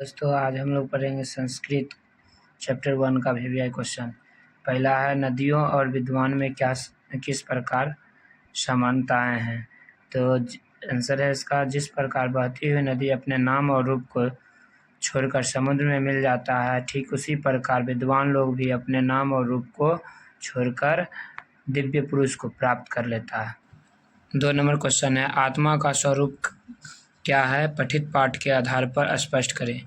दोस्तों आज हम लोग पढ़ेंगे संस्कृत चैप्टर 1 का वीवीआई क्वेश्चन। पहला है नदियों और विद्वान में किस प्रकार समानताएं हैं। तो आंसर है इसका, जिस प्रकार बहती हुई नदी अपने नाम और रूप को छोड़कर समुद्र में मिल जाता है, ठीक उसी प्रकार विद्वान लोग भी अपने नाम और रूप को छोड़कर दिव्य पुरुष को प्राप्त कर लेता है। 2 नंबर क्वेश्चन है, आत्मा का स्वरूप क्या है, पठित पाठ के आधार पर स्पष्ट करें।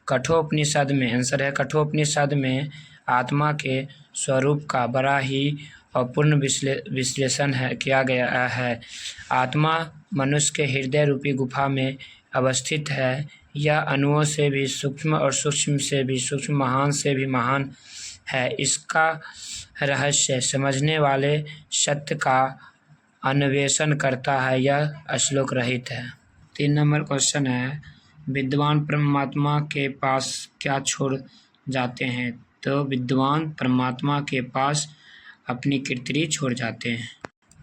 कठोपनिषद में, आंसर है कठोपनिषद में आत्मा के स्वरूप का बड़ा ही अपूर्ण विश्लेषण किया गया है। आत्मा मनुष्य के हृदय रूपी गुफा में अवस्थित है। यह अणुओं से भी सूक्ष्म और सूक्ष्म से भी सूक्ष्म, महान से भी महान है। इसका रहस्य समझने वाले सत्य का अन्वेषण करता है। यह श्लोक रहित है। 3 नंबर क्वेश्चन है, विद्वान परमात्मा के पास क्या छोड़ जाते हैं। तो विद्वान परमात्मा के पास अपनी कीर्ति छोड़ जाते हैं।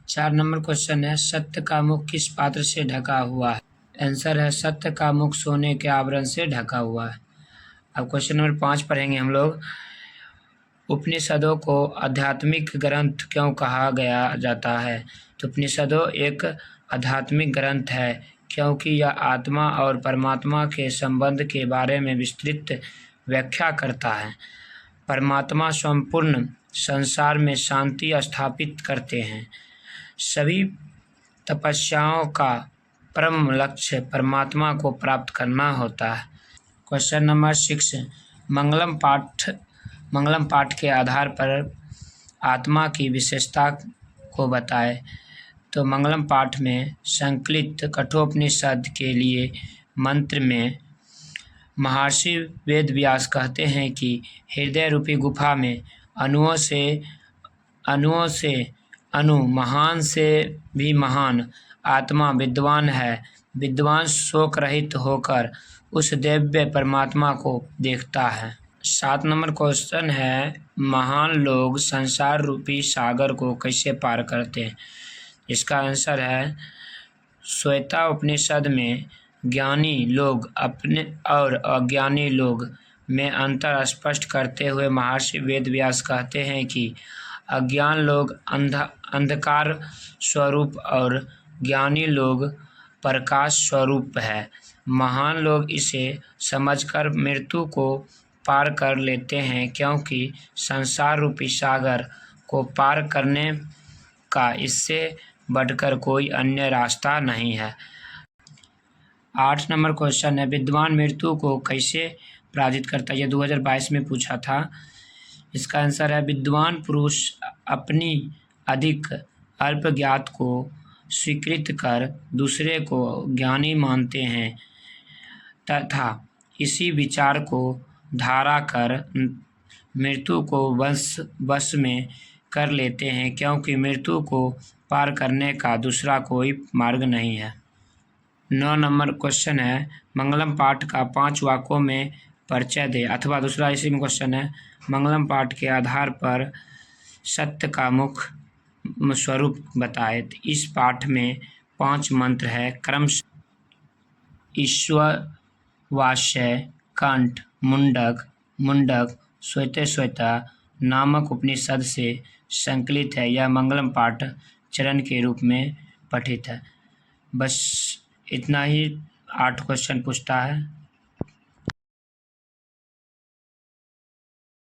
4 नंबर क्वेश्चन है, सत्य का मुख किस पात्र से ढका हुआ है। आंसर है सत्य का मुख सोने के आवरण से ढका हुआ है। अब क्वेश्चन नंबर 5 पढ़ेंगे हम लोग। उपनिषदों को आध्यात्मिक ग्रंथ क्यों कहा गया जाता है। तो उपनिषदों एक आध्यात्मिक ग्रंथ है क्योंकि यह आत्मा और परमात्मा के संबंध के बारे में विस्तृत व्याख्या करता है। परमात्मा संपूर्ण संसार में शांति स्थापित करते हैं। सभी तपस्याओं का परम लक्ष्य परमात्मा को प्राप्त करना होता है। क्वेश्चन नंबर 6, मंगलम पाठ के आधार पर आत्मा की विशेषता को बताएं। तो मंगलम पाठ में संकलित कठोपनिषद के लिए मंत्र में महर्षि वेदव्यास कहते हैं कि हृदय रूपी गुफा में अणुओं से अणु, महान से भी महान आत्मा विद्वान है। विद्वान शोक रहित होकर उस दिव्य परमात्मा को देखता है। 7 नंबर क्वेश्चन है, महान लोग संसार रूपी सागर को कैसे पार करते हैं। इसका आंसर है श्वेता उपनिषद में ज्ञानी लोग अपने और अज्ञानी लोग में अंतर स्पष्ट करते हुए महर्षि वेदव्यास कहते हैं कि अज्ञान लोग अंधकार स्वरूप और ज्ञानी लोग प्रकाश स्वरूप है। महान लोग इसे समझकर मृत्यु को पार कर लेते हैं क्योंकि संसार रूपी सागर को पार करने का इससे बढ़कर कोई अन्य रास्ता नहीं है। 8 नंबर क्वेश्चन है, विद्वान मृत्यु को कैसे पराजित करता है। यह 2022 में पूछा था। इसका आंसर है विद्वान पुरुष अपनी अधिक अल्प ज्ञात को स्वीकृत कर दूसरे को ज्ञानी मानते हैं तथा इसी विचार को धारा कर मृत्यु को वश में कर लेते हैं क्योंकि मृत्यु को पार करने का दूसरा कोई मार्ग नहीं है। 9 नंबर क्वेश्चन है, मंगलम पाठ का 5 वाक्यों में परिचय दे। अथवा दूसरा इसी में क्वेश्चन है, मंगलम पाठ के आधार पर सत्य का मुख स्वरूप बताए। इस पाठ में 5 मंत्र है, क्रमशः ईश्ववास्य, कंठ, मुंडक, श्वेता नामक उपनिषद से संकलित है। यह मंगलम पाठ चरण के रूप में पठित है। बस इतना ही 8 क्वेश्चन पूछता है।